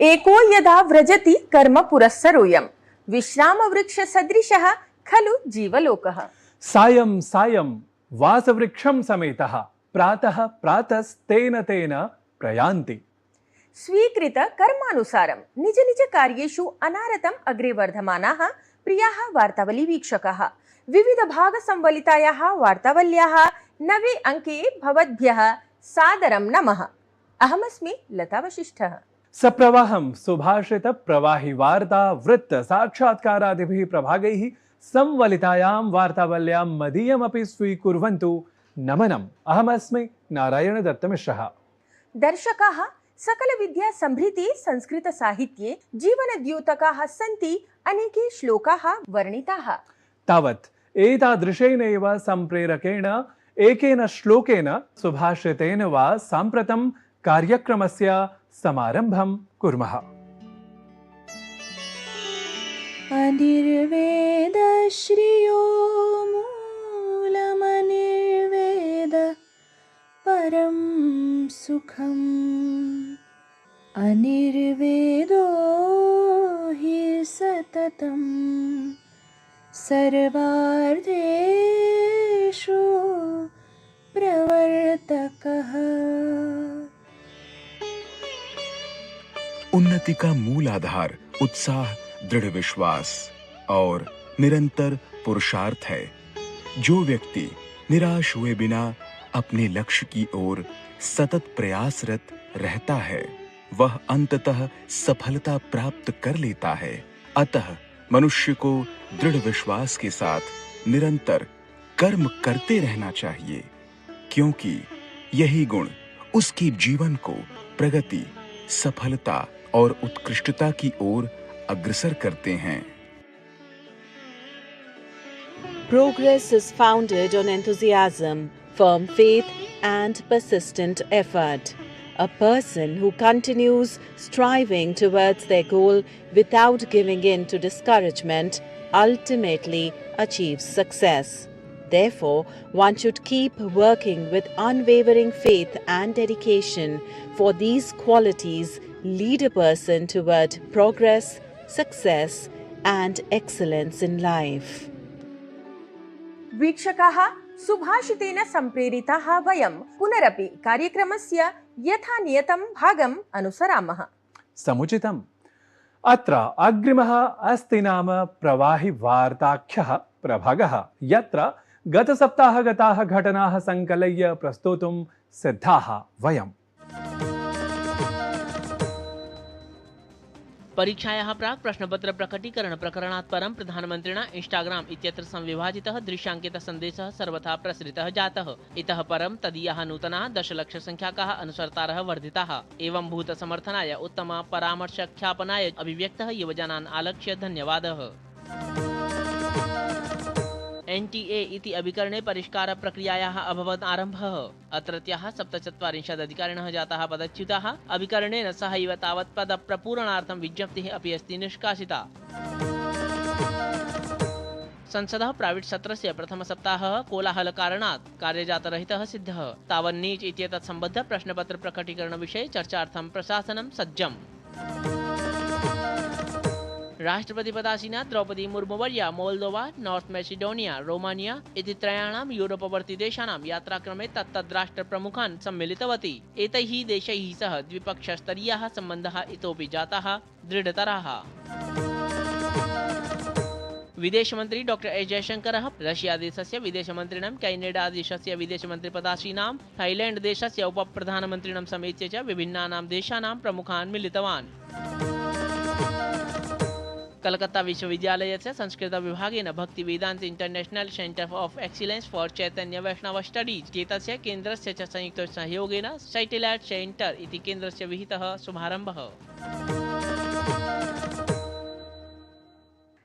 एको यदा व्रजति कर्म पुरस्सरोऽयं विश्रामवृक्षसदृशः खलु जीवलोकः। सायं सायं वासवृक्षं समेतः प्रातः प्रातस्तेन तेन प्रयान्ति। स्वीकृत कर्मानुसारं निज निज कार्येषु अनारतम् अग्रे वर्धमानाः प्रियाः वार्तावली वीक्षकाः, विविध भाग संवलितायाः वार्तावल्याः नवे अंके भवद्भ्यः सादरं नमः। अहमस्मि लता वशिष्ठः। सप्रवाहं सुभाषित प्रवाहि वार्ता वृत्त साक्षात्कारादिभिः प्रभागैः संवलितायां वार्तावल्यां मदीयमपि स्वीकुर्वन्तु नमनम्। अहमस्मि नारायण दत्तमिश्रः। दर्शकाः, सकल विद्या संभृति संस्कृत साहित्ये जीवनद्योतकाः सन्ति अनेके श्लोकाः वर्णिताः। तावत् एतादृशेनैव सम्प्रेरकेण एकेन श्लोकेन सुभाषितेन वा साम्प्रतं कार्यक्रमस्य समारम्भं कुर्मः। अनिर्वेद श्रियो मूलमनिर्वेद परं सुखम् अनिर्वेदो हि सततं सर्वार्थेषु प्रवर्तकः। उन्नति का मूल आधार उत्साह, दृढ़ विश्वास और निरंतर पुरुषार्थ है। जो व्यक्ति निराश हुए बिना अपने लक्ष्य की ओर सतत प्रयासरत रहता है, वह अंततः सफलता प्राप्त कर लेता है। अतः मनुष्य को दृढ़ विश्वास के साथ निरंतर कर्म करते रहना चाहिए, क्योंकि यही गुण उसके जीवन को प्रगति, सफलता और उत्कृष्टता की ओर अग्रसर करते हैं। Progress is founded on enthusiasm, firm faith, and persistent effort. A person who continues striving towards their goal without giving in to discouragement ultimately achieves success. Therefore, one should keep working with unwavering faith and dedication, for these qualities lead a person toward progress, success, and excellence in life. वीक्षकाः, सुभाषितेन सम्प्रेरिताः वयं पुनरपि कार्यक्रमस्य यथा नियतं भागम् अनुसरामः। समुचितम्। अत्र अग्रिमः अस्ति नाम प्रवाहि वार्ताख्यः प्रभागः, यत्र गतसप्ताहगताः घटनाः संकलय्य प्रस्तोतुं सिद्धाः वयम्। परीक्षायाः प्राक् प्रश्नपत्र प्रकटीकरण प्रकरणात् परं प्रधानमन्त्रिणा इंस्टाग्राम इत्यत्र संविभाजितः दृश्याङ्कितः सन्देशः सर्वथा प्रसृतः जातः। इतः परं तदीयाः नूतनाः दशलक्षसङ्ख्याकाः अनुसर्तारः वर्धिताः। एवं भूतसमर्थनाय उत्तम परामर्शख्यापनाय अभिव्यक्तः युवजनान् आलक्ष्य धन्यवादः। NTA इति अभिकरणे परिष्कार प्रक्रियायाः अभवत् आरम्भः। अत्रत्याः 47 अधिकारिणः जाताः पदच्युताः। अभिकरणेन सहैव तावत् पदप्रपूरणार्थं विज्ञप्तिः अपि अस्ति निष्कासिता। संसदः प्राविट् सत्रस्य प्रथमसप्ताहः कोलाहलकारणात् कार्यजातरहितः सिद्धः। तावन्नीच् इत्येतत् सम्बद्ध प्रश्नपत्र प्रकटीकरणविषये चर्चार्थं प्रशासनं सज्जम्। राष्ट्रपतिपदासीना द्रौपदी मुर्मुवर्या मोल्दोवा, नॉर्थ मैसिडोनिया, रोमानिया इति त्रयाणां यूरोपवर्तिदेशानां यात्राक्रमे तत्तद्राष्ट्रप्रमुखान् सम्मिलितवती। एतैः देशैः सह द्विपक्षस्तरीयाः सम्बन्धाः इतोपि जाताः दृढतराः। विदेशमन्त्री डॉक्टर एस जयशंकरः रशियादेशस्य विदेशमन्त्रिणं, कैनेडादेशस्य विदेशमन्त्रिपदासीनां, थाईलैण्डदेशस्य उपप्रधानमन्त्रिणं समेत्य च विभिन्नानां देशानां प्रमुखान् मिलितवान्। कलकत्ता विश्वविद्यालयस्य संस्कृत विभागेन Bhakti Vedanta international centre of excellence for Chaitanya Vaishnava studies इत्येतस्य केन्द्रस्य च संयुक्त सहयोगेन सैटेलाइट सेंटर इति केन्द्रस्य विहितः शुभारम्भः।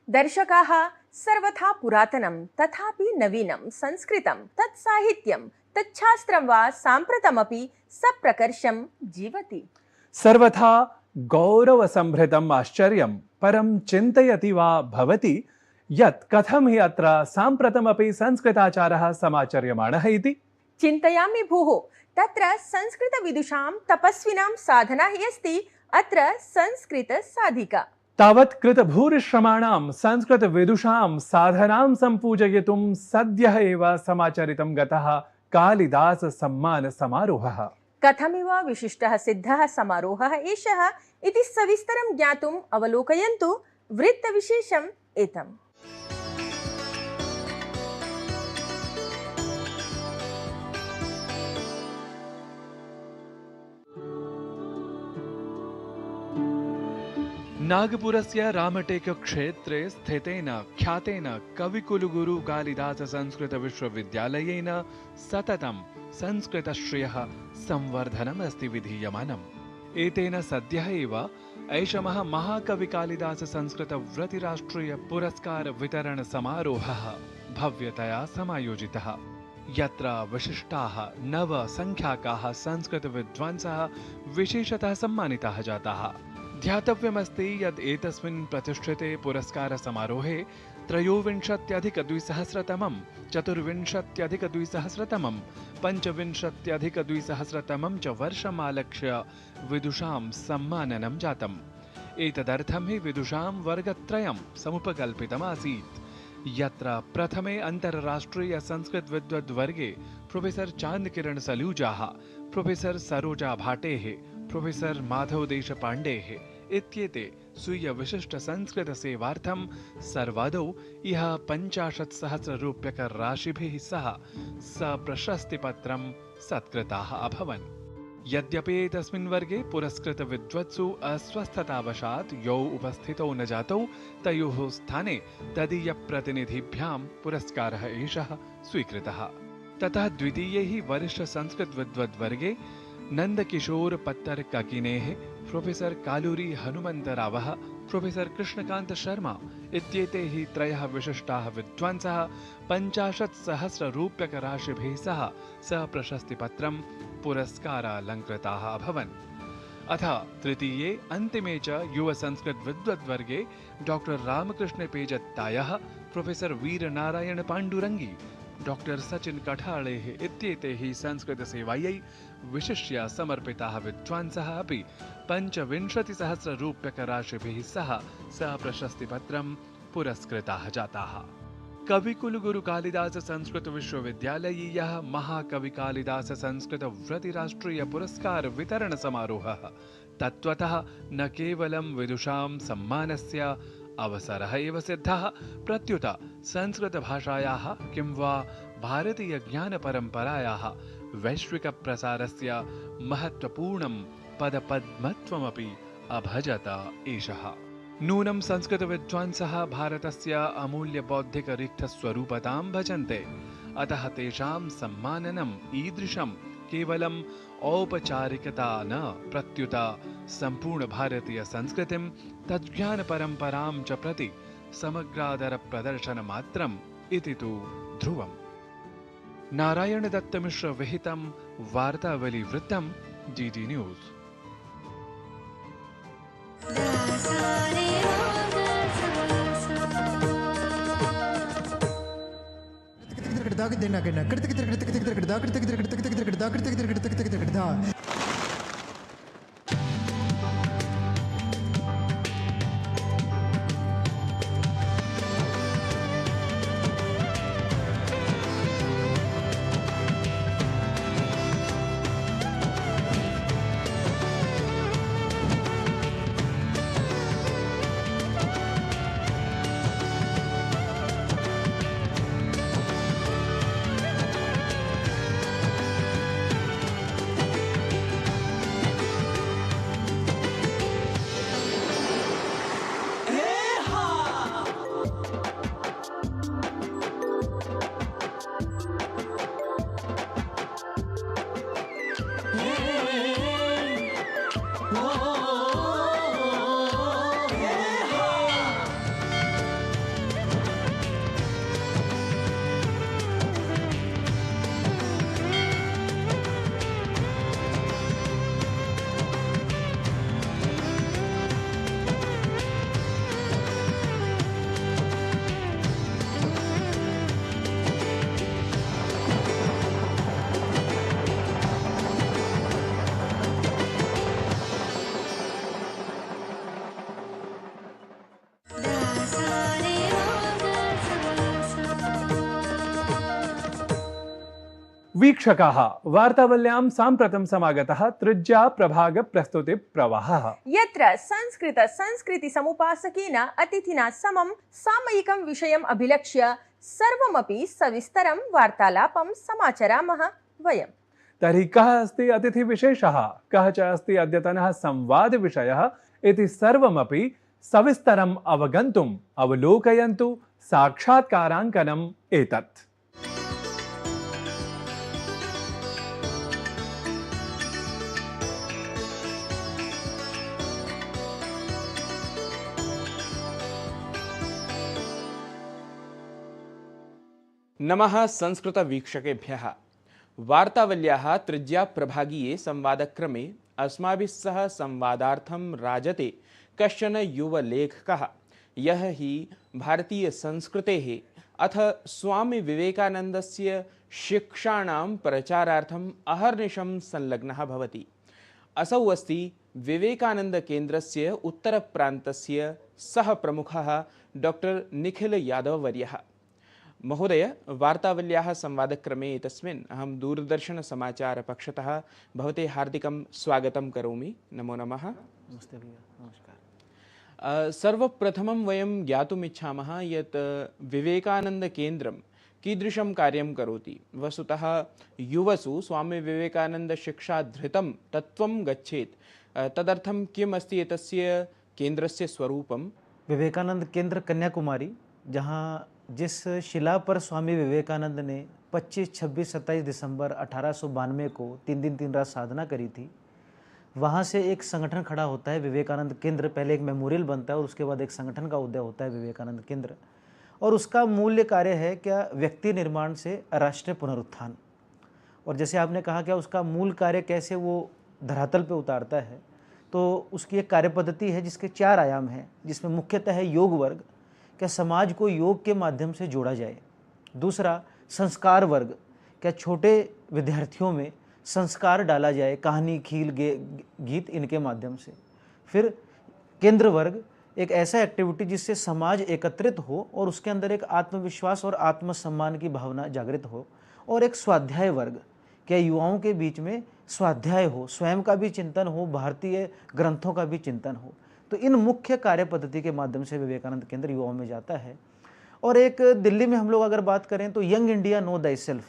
दर्शकाः, सर्वथा पुरातनं तथापि नवीनं संस्कृतं तत्साहित्यं तच्छास्त्रं वा साम्प्रतमपि सप्रकर्षं जीवति। सर्वथा गौरवसंभृतम् आश्चर्यं परं चिन्तयति वा भवति यत् कथं हि अत्र साम्प्रतमपि संस्कृताचारः समाचर्यमाणः इति। चिन्तयामि भोः, तत्र संस्कृतविदुषां तपस्विनां साधना हि अस्ति अत्र संस्कृत साधिका। तावत् कृतभूरिश्रमाणां संस्कृतविदुषां साधनां सम्पूजयितुं सद्यः एव समाचरितं गतः कालिदास सम्मान समारोहः। कथमिव विशिष्टः सिद्धः समारोहः एषः इति सविस्तरं ज्ञातुम् अवलोकयन्तु वृत्तविशेषम् एतम्। नागपुरस्य रामटेकक्षेत्रे स्थितेन ख्यातेन कविकुलगुरु कालिदास संस्कृत विश्वविद्यालयेन सततं संस्कृतश्रियः संवर्धनम् अस्ति विधीयमानम्। एतेन सद्यः एव ऐषमः महाकवि कालिदास संस्कृत वृत्तिराष्ट्रीय पुरस्कार वितरण समारोहः भव्यतया समायोजितः, यत्र विशिष्टाः 9 संख्याकाः संस्कृत विद्वांसः विशेषतः सम्मानिताः जाताः। ध्यातव्यमस्ति यत् एतस्मिन् प्रतिष्ठिते पुरस्कार समारोहे 23+200तमं, 24+200तमं, 25+200तमं च वर्षमालक्ष्य विदुषां सम्माननं जातम्। एतदर्थं हि विदुषां वर्गत्रयं समुपकल्पितमासीत्, यत्र प्रथमे अन्तर्राष्ट्रीय संस्कृत विद्वद्वर्गे प्रोफेसर चांदकिरण सलूजाः, प्रोफेसर सरोजा भाटेः, प्रोफेसर माधव देशपाण्डेः इत्येते स्वीय विशिष्ट संस्कृत सेवार्थं सर्वादौ इह 50,000 रूप्यकराशिभिः सह सप्रशस्तिपत्रं सत्कृताः अभवन्। यद्यपि एतस्मिन् वर्गे पुरस्कृत विद्वत्सु अस्वस्थतावशात् यौ उपस्थितौ न जातौ, तयोः स्थाने तदीयप्रतिनिधिभ्यां पुरस्कारः एषः स्वीकृतः। ततः द्वितीये हि वरिष्ठ संस्कृत विद्वद्वर्गे नंदकिशोर पत्तर काकिनेः, प्रोफेसर कालूरी हनुमन्तरावः, प्रोफेसर कृष्णकांत शर्मा इत्येते हि 3 विशिष्टाः विद्वांसः 50,000 रूप्यकराशिभिः सह सप्रशस्तिपत्रं पुरस्कारालङ्कृताः अभवन्। अथ तृतीये अन्तिमे च युव संस्कृत विद्वद्वर्गे डॉक्टर रामकृष्ण पेजत्तायः, प्रोफेसर वीरनारायण पाण्डुरङ्गी, डॉक्टर सचिन कठाळेः इत्येते हि संस्कृतसेवायै विशिष्य समर्पिताः विद्वांसः अपि 25,000 रूप्यकराशिभिः सह सप्रशस्तिपत्रं पुरस्कृताः जाताः। कविकुलगुरु कालिदास संस्कृत विश्वविद्यालयीयः महाकवि कालिदास संस्कृत वृत्तिराष्ट्रीय पुरस्कार वितरण समारोहः तत्त्वतः न केवलं विदुषां सम्मानस्य अवसरः एव सिद्धः, प्रत्युत संस्कृतभाषायाः किं वा भारतीयज्ञानपरम्परायाः वैश्विकप्रसारस्य महत्त्वपूर्णं पदपद्मत्वमपि अभजत एषः। नूनं संस्कृतविद्वांसः भारतस्य अमूल्यबौद्धिकरिक्थस्वरूपतां भजन्ते, अतः तेषां सम्माननम् ईदृशं केवलम् औपचारिकता न, प्रत्युत सम्पूर्ण भारतीय संस्कृतिं तज्ज्ञानपरम्परां च प्रति समग्रादरप्रदर्शनमात्रम् इति तु ध्रुवम्। नारायणदत्तमिश्र विहितं वार्तावलीवृत्तं DD न्यूज़। वीक्षकाः वार्तावल्यां साम्प्रतं समागतः तृज्या प्रभाग प्रस्तुति प्रवाहः यत्र संस्कृत संस्कृति समुपासकेन अतिथिना समं सामयिकं विषयम् अभिलक्ष्य सर्वमपि सविस्तरं वार्तालापं समाचरामः वयम्। तर्हि कः अस्ति अतिथिविशेषः, कः च अस्ति अद्यतनः संवादविषयः इति सर्वमपि सविस्तरम् अवगन्तुम् अवलोकयन्तु साक्षात्काराङ्कनम् एतत्। नमः संस्कृत वीक्षकेभ्यः। वार्तावल्याः तृज्या प्रभागीये संवादक्रमे अस्माभिः सह संवादार्थं राजते कश्चन युवलेखकः, यः हि भारतीय संस्कृतेः अथ स्वामी विवेकानन्दस्य शिक्षाणां प्रचारार्थम् अहर्निशं संलग्नः भवति। असौ अस्ति विवेकानन्दकेन्द्रस्य उत्तरप्रान्तस्य सह प्रमुखः डॉक्टर निखिल यादववर्यः। महोदय, वार्तावल्याः संवादक्रमे एतस्मिन् अहं दूरदर्शनसमाचारपक्षतः भवते हार्दिकं स्वागतं करोमि। नमो नमः। नमस्ते भैया, नमस्कार। सर्वप्रथमं वयं ज्ञातुम् इच्छामः यत् विवेकानन्दकेन्द्रं कीदृशं कार्यं करोति। वस्तुतः युवसु स्वामी विवेकानन्दशिक्षाधृतं तत्त्वं गच्छेत्, तदर्थं किम् अस्ति एतस्य केन्द्रस्य स्वरूपं? विवेकानंद केंद्र कन्याकुमारी, जहाँ जिस शिला पर स्वामी विवेकानंद ने 25, 26, 27 दिसंबर 1892 को 3 दिन 3 रात साधना करी थी, वहाँ से एक संगठन खड़ा होता है विवेकानंद केंद्र। पहले एक मेमोरियल बनता है और उसके बाद एक संगठन का उदय होता है विवेकानंद केंद्र, और उसका मूल्य कार्य है क्या, व्यक्ति निर्माण से राष्ट्रीय पुनरुत्थान। और जैसे आपने कहा क्या उसका मूल कार्य कैसे वो धरातल पे उतारता है, तो उसकी एक कार्य पद्धति है जिसके 4 आयाम हैं, जिसमें मुख्यतः है योग वर्ग, क्या समाज को योग के माध्यम से जोड़ा जाए। दूसरा संस्कार वर्ग, क्या छोटे विद्यार्थियों में संस्कार डाला जाए, कहानी, खील, गीत इनके माध्यम से। फिर केंद्र वर्ग, एक ऐसा एक्टिविटी जिससे समाज एकत्रित हो और उसके अंदर एक आत्मविश्वास और आत्मसम्मान की भावना जागृत हो। और एक स्वाध्याय वर्ग, क्या युवाओं के बीच में स्वाध्याय हो, स्वयं का भी चिंतन हो, भारतीय ग्रंथों का भी चिंतन हो। तो इन मुख्य कार्य पद्धति के माध्यम से विवेकानंद केंद्र युवाओं में जाता है। और एक दिल्ली में हम लोग अगर बात करें तो young India no thy self,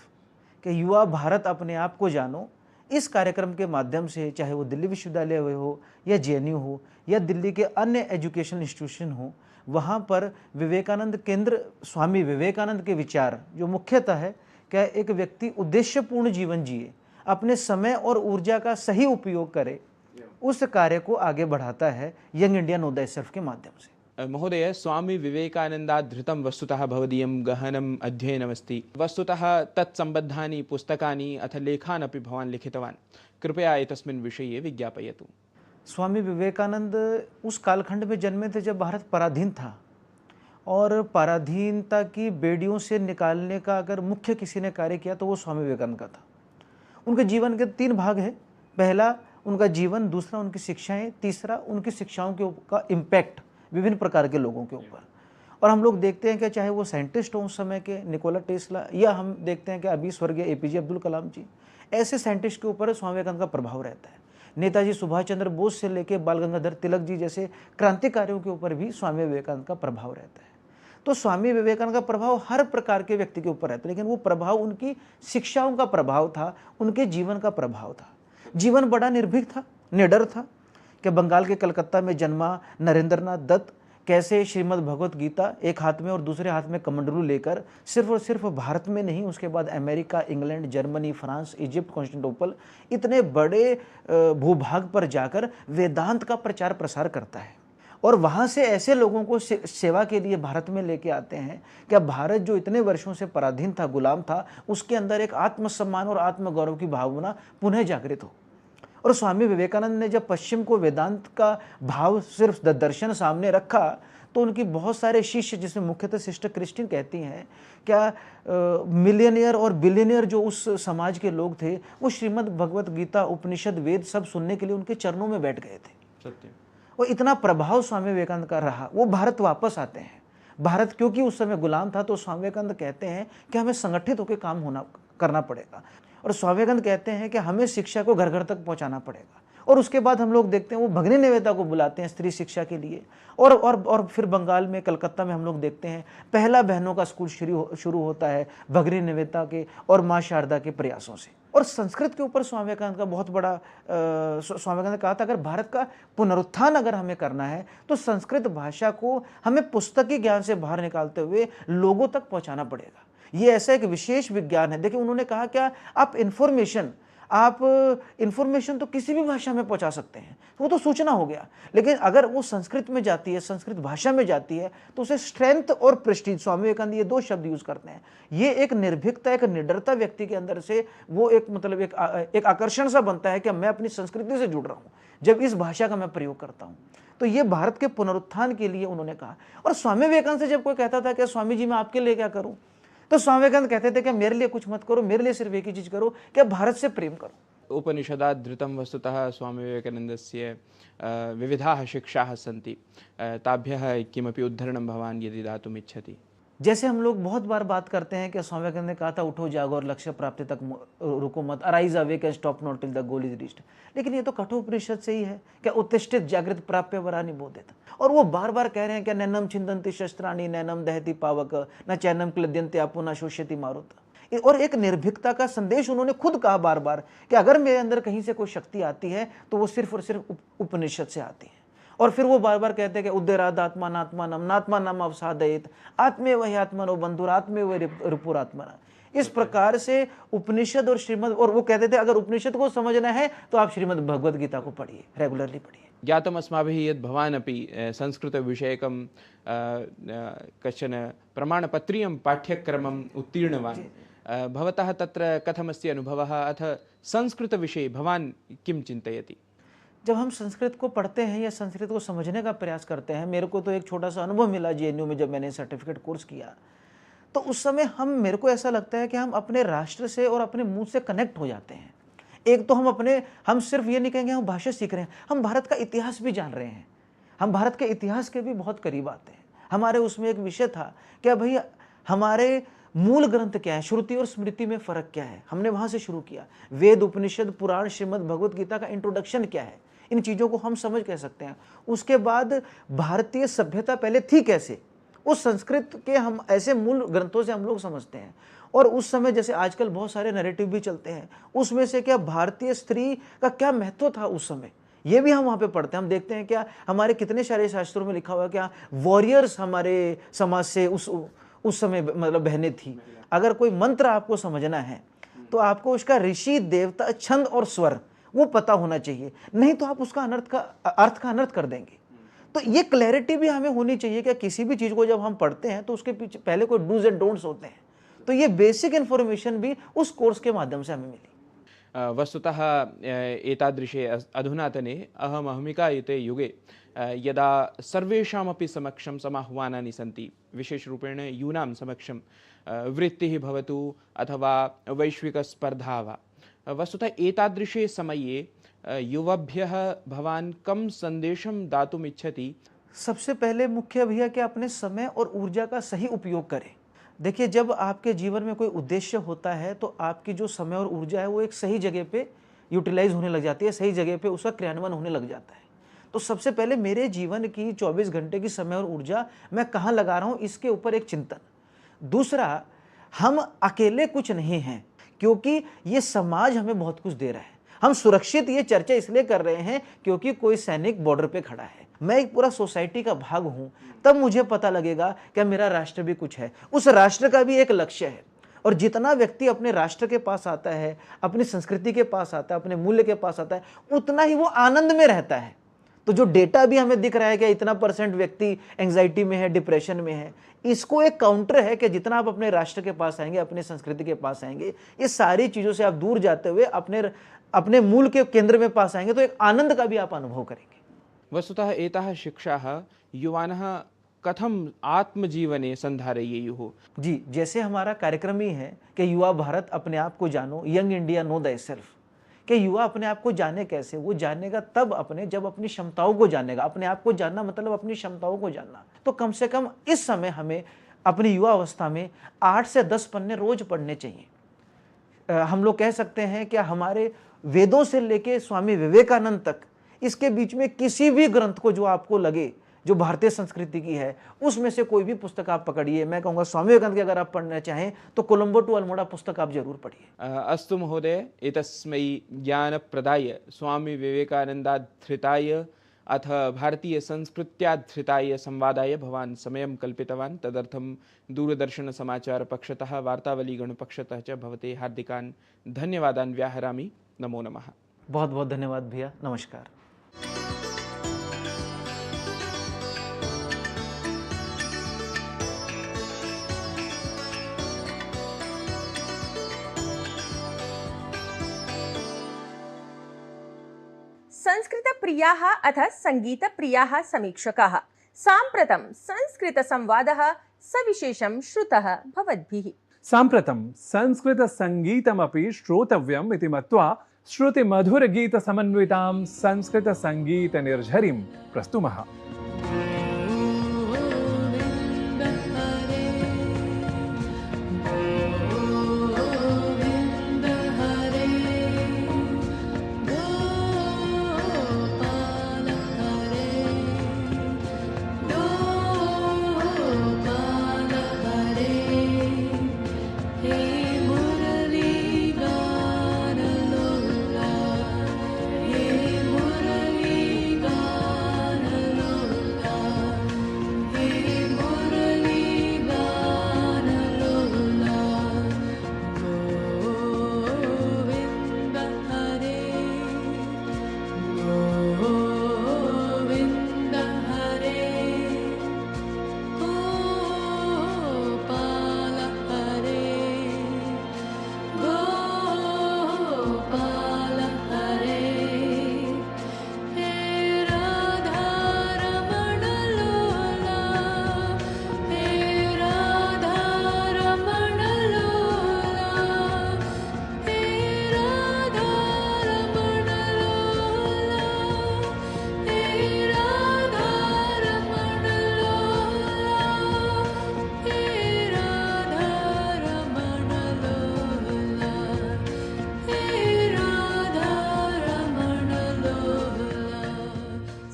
कि युवा भारत अपने आप को जानो, इस कार्यक्रम के माध्यम से, चाहे वो दिल्ली विश्वविद्यालय हो या जेएनयू हो या दिल्ली के अन्य एजुकेशन इंस्टीट्यूशन हो, वहाँ पर विवेकानंद केंद्र स्वामी विवेकानंद के विचार जो मुख्यतः है क्या, एक व्यक्ति उद्देश्यपूर्ण जीवन जिए, अपने समय और ऊर्जा का सही उपयोग करे, उस कार्य को आगे बढ़ाता है young India no thy self के माध्यम से। महोदय, स्वामी विवेकानन्दाधृतं वस्तुतः भवदीयं गहनम् अध्ययनमस्ति। वस्तुतः तत्सम्बद्धानि पुस्तकानि अथ लेखान् अपि भवान् लिखितवान्। कृपया एतस्मिन् विषये विज्ञापयतु। स्वामी विवेकानंद उस कालखंड में जन्मे थे जब भारत पराधीन था, और पराधीनता की बेड़ियों से निकालने का अगर मुख्य किसी ने कार्य किया तो वो स्वामी विवेकानंद का था। उनके जीवन के 3 भाग हैं। पहला उनका जीवन, दूसरा उनकी शिक्षाएं, तीसरा उनकी शिक्षाओं के का इम्पैक्ट विभिन्न प्रकार के लोगों के ऊपर। और हम लोग देखते हैं कि चाहे वो साइंटिस्ट हों उस समय के निकोला टेस्ला, या हम देखते हैं कि अभी स्वर्गीय एपीजे अब्दुल कलाम जी, ऐसे साइंटिस्ट के ऊपर स्वामी विवेकानंद का प्रभाव रहता है। नेताजी सुभाष चंद्र बोस से लेकर बाल गंगाधर तिलक जी जैसे क्रांतिकारियों के ऊपर भी स्वामी विवेकानंद का प्रभाव रहता है। तो स्वामी विवेकानंद का प्रभाव हर प्रकार के व्यक्ति के ऊपर रहता है, लेकिन वो प्रभाव उनकी शिक्षाओं का प्रभाव था, उनके जीवन का प्रभाव था। जीवन बड़ा निर्भीक था, निडर था। कि बंगाल के कलकत्ता में जन्मा नरेंद्रनाथ दत्त कैसे श्रीमद् भगवत गीता एक हाथ में और दूसरे हाथ में कमंडलू लेकर सिर्फ और सिर्फ भारत में नहीं, उसके बाद America, England, Germany, France, Egypt, Constantinople, इतने बड़े भूभाग पर जाकर वेदांत का प्रचार प्रसार करता है। और वहाँ से ऐसे लोगों को सेवा के लिए भारत में लेके आते हैं कि अब भारत जो इतने वर्षों से पराधीन था, गुलाम था, उसके अंदर एक आत्मसम्मान और आत्मगौरव की भावना पुनः जागृत हो। और स्वामी विवेकानंद ने जब पश्चिम को वेदांत का भाव सिर्फ दर्शन सामने रखा तो उनकी बहुत सारे शिष्य, जिसमें मुख्यतः सिस्टर क्रिस्टीन कहती हैं क्या मिलियनियर और बिलियनियर जो उस समाज के लोग थे, वो श्रीमद् भगवत गीता, उपनिषद, वेद सब सुनने के लिए उनके चरणों में बैठ गए थे। सत्य। और इतना प्रभाव स्वामी विवेकानंद का रहा। वो भारत वापस आते हैं। भारत क्योंकि उस समय गुलाम था, तो स्वामी विवेकानंद कहते हैं कि हमें संगठित होकर काम करना पड़ेगा। और स्वामी विवेकानंद कहते हैं कि हमें शिक्षा को घर घर तक पहुंचाना पड़ेगा। और उसके बाद हम लोग देखते हैं वो भगिनी निवेदिता को बुलाते हैं स्त्री शिक्षा के लिए। और फिर बंगाल में, कलकत्ता में हम लोग देखते हैं पहला बहनों का स्कूल शुरू होता है भगिनी निवेदिता के और माँ शारदा के प्रयासों से। और संस्कृत के ऊपर स्वामी विवेकानंद का बहुत बड़ा स्वामी विवेकानंद ने कहा था, अगर भारत का पुनरुत्थान अगर हमें करना है तो संस्कृत भाषा को हमें पुस्तकी ज्ञान से बाहर निकालते हुए लोगों तक पहुंचाना पड़ेगा। ये ऐसा एक विशेष विज्ञान है। देखिए, उन्होंने कहा क्या, आप इंफॉर्मेशन तो किसी भी भाषा में पहुंचा सकते हैं, वो तो सूचना हो गया, लेकिन अगर वो संस्कृत में जाती है, संस्कृत भाषा में जाती है, तो उसे स्ट्रेंथ और प्रेस्टीज, स्वामी विवेकानंद ये 2 शब्द यूज करते हैं। ये एक निर्भीकता, एक निडरता व्यक्ति के अंदर से वो एक आकर्षण सा बनता है कि मैं अपनी संस्कृति से जुड़ रहा हूँ जब इस भाषा का मैं प्रयोग करता हूँ। तो ये भारत के पुनरुत्थान के लिए उन्होंने कहा। और स्वामी विवेकानंद से जब कोई कहता था कि स्वामी जी मैं आपके लिए क्या करूँ, तो स्वामी विवेकानंद कहते थे कि मेरे लिए कुछ मत करो, मेरे लिए सिर्फ एक ही चीज करो कि भारत से प्रेम करो। उपनिषदात् धृतं वस्तुतः स्वामी विवेकानन्दस्य विविधाः शिक्षाः सन्ति, ताभ्यः किमपि उद्धरणं भवान् यदि दातुम् इच्छति। जैसे हम लोग बहुत बार बात करते हैं कि स्वामी विवेकानंद ने कहा था उठो जागो और लक्ष्य प्राप्ति तक रुको मत, arise awake and stop not till the goal is reached. लेकिन ये तो कठोपनिषद से ही है कि उत्तिष्ठित जागृत प्राप्य वरानि बोधित। और वो बार बार कह रहे हैं कि नैनम छिन्दन्ति शस्त्राणि नैनम दहति पावक न चैनम क्लद्यन्ते आपो न शोष्यति मारुत। और एक निर्भीकता का संदेश उन्होंने खुद कहा बार बार कि अगर मेरे अंदर कहीं से कोई शक्ति आती है तो वो सिर्फ और सिर्फ उपनिषद से आती है। और फिर वो बार बार कहते हैं कि उद्देराद आत्मानात्मानम नात्मानम अवसादयेत आत्मे वही आत्मनो बंधुर आत्मे वही रिपुरात्मना। इस प्रकार से उपनिषद और श्रीमद्, और वो कहते थे अगर उपनिषद को समझना है तो आप श्रीमद् भगवद गीता को पढ़िए, रेगुलरली पढ़िए। ज्ञातम् अस्माभिः यद् भवान् अपि संस्कृतविषयकं कश्चन प्रमाणपत्रीयं पाठ्यक्रमम् उत्तीर्णवान्। भवतः तत्र कथमस्ति अनुभवः, अथ संस्कृतविषये भवान् किं चिन्तयति? जब हम संस्कृत को पढ़ते हैं या संस्कृत को समझने का प्रयास करते हैं, मेरे को तो एक छोटा सा अनुभव मिला जेएनयू में जब मैंने सर्टिफिकेट कोर्स किया, तो उस समय मेरे को ऐसा लगता है कि हम अपने राष्ट्र से और अपने मुंह से कनेक्ट हो जाते हैं। एक तो हम सिर्फ ये नहीं कहेंगे हम भाषा सीख रहे हैं, हम भारत का इतिहास भी जान रहे हैं, हम भारत के इतिहास के भी बहुत करीब आते हैं। हमारे उसमें एक विषय था क्या भाई हमारे मूल ग्रंथ क्या है, श्रुति और स्मृति में फर्क क्या है, हमने वहां से शुरू किया। वेद, उपनिषद, पुराण, श्रीमद् भगवद गीता का इंट्रोडक्शन क्या है, इन चीजों को हम समझ कह सकते हैं। उसके बाद भारतीय सभ्यता पहले थी कैसे, उस संस्कृत के हम ऐसे मूल ग्रंथों से हम लोग समझते हैं। और उस समय जैसे आजकल बहुत सारे नैरेटिव भी चलते हैं, उसमें से क्या भारतीय स्त्री का क्या महत्व था उस समय, ये भी हम वहाँ पे पढ़ते हैं। हम देखते हैं क्या हमारे कितने सारे शास्त्रों में लिखा हुआ क्या वॉरियर्स हमारे समाज से उस समय मतलब बहनें थी। अगर कोई मंत्र आपको समझना है तो आपको उसका ऋषि, देवता, छंद और स्वर वो पता होना चाहिए, नहीं तो आप उसका अर्थ का अनर्थ कर देंगे। तो ये क्लैरिटी भी हमें होनी चाहिए कि किसी भी चीज को जब हम पढ़ते हैं तो उसके पीछे पहले कोई डूज एंड डोंट्स होते हैं। तो ये बेसिक इन्फॉर्मेशन भी उस कोर्स के माध्यम से हमें मिली। वस्तुतः एतादृशे अधुनातने अहमहमिकायुते युगे यदा सर्वेषामपि समक्षं समाह्वानानि सन्ति, विशेषरूपेण यूनां समक्षं वृत्तिः भवतु अथवा वैश्विकस्पर्धा वा, वस्तुतः एतादृशे समये युवभ्यः भवान् कं संदेशं दातुम् इच्छति? सबसे पहले मुख्य भैया कि अपने समय और ऊर्जा का सही उपयोग करें। देखिए, जब आपके जीवन में कोई उद्देश्य होता है तो आपकी जो समय और ऊर्जा है वो एक सही जगह पे यूटिलाइज होने लग जाती है, सही जगह पे उसका क्रियान्वयन होने लग जाता है। तो सबसे पहले मेरे जीवन की 24 घंटे की समय और ऊर्जा मैं कहाँ लगा रहा हूँ, इसके ऊपर एक चिंतन। दूसरा, हम अकेले कुछ नहीं हैं, क्योंकि ये समाज हमें बहुत कुछ दे रहा है। हम सुरक्षित ये चर्चा इसलिए कर रहे हैं क्योंकि कोई सैनिक बॉर्डर पे खड़ा है, मैं एक पूरा सोसाइटी का भाग हूं, तब मुझे पता लगेगा कि मेरा राष्ट्र भी कुछ है, उस राष्ट्र का भी एक लक्ष्य है। और जितना व्यक्ति अपने राष्ट्र के पास आता है, अपनी संस्कृति के पास आता है, अपने मूल्य के पास आता है, उतना ही वो आनंद में रहता है। तो जो डेटा भी हमें दिख रहा है कि इतना % व्यक्ति एंग्जाइटी में है, डिप्रेशन में है, इसको एक काउंटर है कि जितना आप अपने राष्ट्र के पास आएंगे, अपने संस्कृति के पास आएंगे, ये सारी चीजों से आप दूर जाते हुए अपने मूल के केंद्र में पास आएंगे, तो एक आनंद का भी आप अनुभव करेंगे। वस्तुतः एताः शिक्षाः युवानः कथम आत्मजीवने संधारयेयुः? जी, जैसे हमारा कार्यक्रम ही है कि युवा भारत अपने आप को जानो, यंग इंडिया नो थायसेल्फ, कि युवा अपने आप को जाने कैसे, वो जानेगा तब जब अपनी क्षमताओं को जानेगा। अपने आप को जानना मतलब अपनी क्षमताओं को जानना। तो कम से कम इस समय हमें अपनी युवा अवस्था में 8 से 10 पन्ने रोज पढ़ने चाहिए। हम लोग कह सकते हैं कि हमारे वेदों से लेके स्वामी विवेकानंद तक, इसके बीच में किसी भी ग्रंथ को जो आपको लगे जो भारतीय संस्कृति की है, उसमें से कोई भी पुस्तक आप पकड़िए। मैं कहूँगा स्वामी विवेकानंद की अगर आप पढ़ना चाहें तो कोलंबो टू अल्मोड़ा पुस्तक आप जरूर पढ़िए। अस्तु महोदय, एतस्मै ज्ञानप्रदाय स्वामी विवेकानन्दाधृताय अथ भारतीय संस्कृत्याधृताय संवादाय भवान् समयं कल्पितवान्। तदर्थं दूरदर्शन समाचार पक्षतः वार्तावली गणपक्षतः च भवते हार्दिकान् धन्यवादान् व्याहरामि। नमो नमः। बहुत बहुत धन्यवाद भैया, नमस्कार। संस्कृतप्रियाः अथ सङ्गीतप्रियाः समीक्षकाः, साम्प्रतं संस्कृतसंवादः सविशेषं श्रुतः भवद्भिः। साम्प्रतं संस्कृतसङ्गीतमपि श्रोतव्यम् इति मत्वा श्रुतिमधुरगीतसमन्वितां संस्कृतसङ्गीतनिर्झरीं प्रस्तुमः।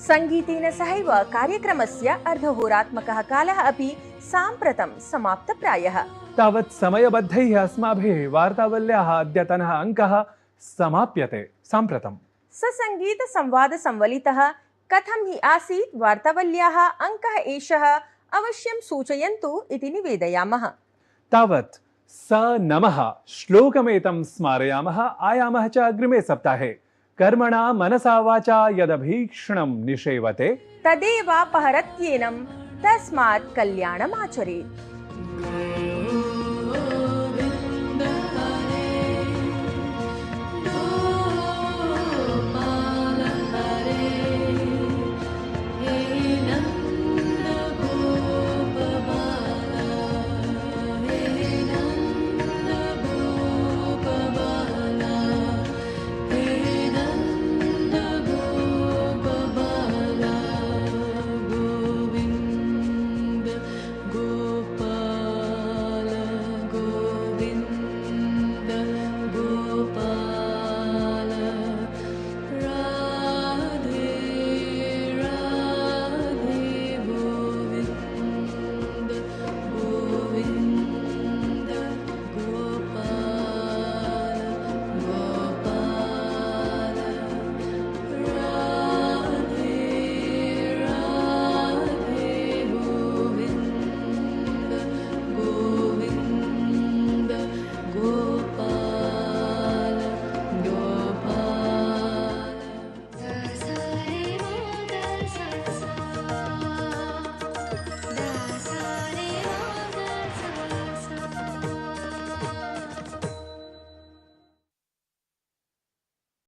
सङ्गीतेन सहैव कार्यक्रमस्य अर्धहोरात्मकः कालः अपि साम्प्रतं समाप्तप्रायः। तावत् समयबद्धैः अस्माभिः वार्तावल्याः अद्यतनः अङ्कः समाप्यते। साम्प्रतं ससङ्गीतसंवादसंवलितः कथं हि आसीत् वार्तावल्याः अङ्कः एषः अवश्यं सूचयन्तु इति निवेदयामः। तावत् स नमः श्लोकमेतं स्मारयामः। आयामः च अग्रिमे सप्ताहे। कर्मणा मनसा वाचा यदभीक्ष्णं निषेवते तदेवापहरत्येनं तस्मात् कल्याणमाचरेत्।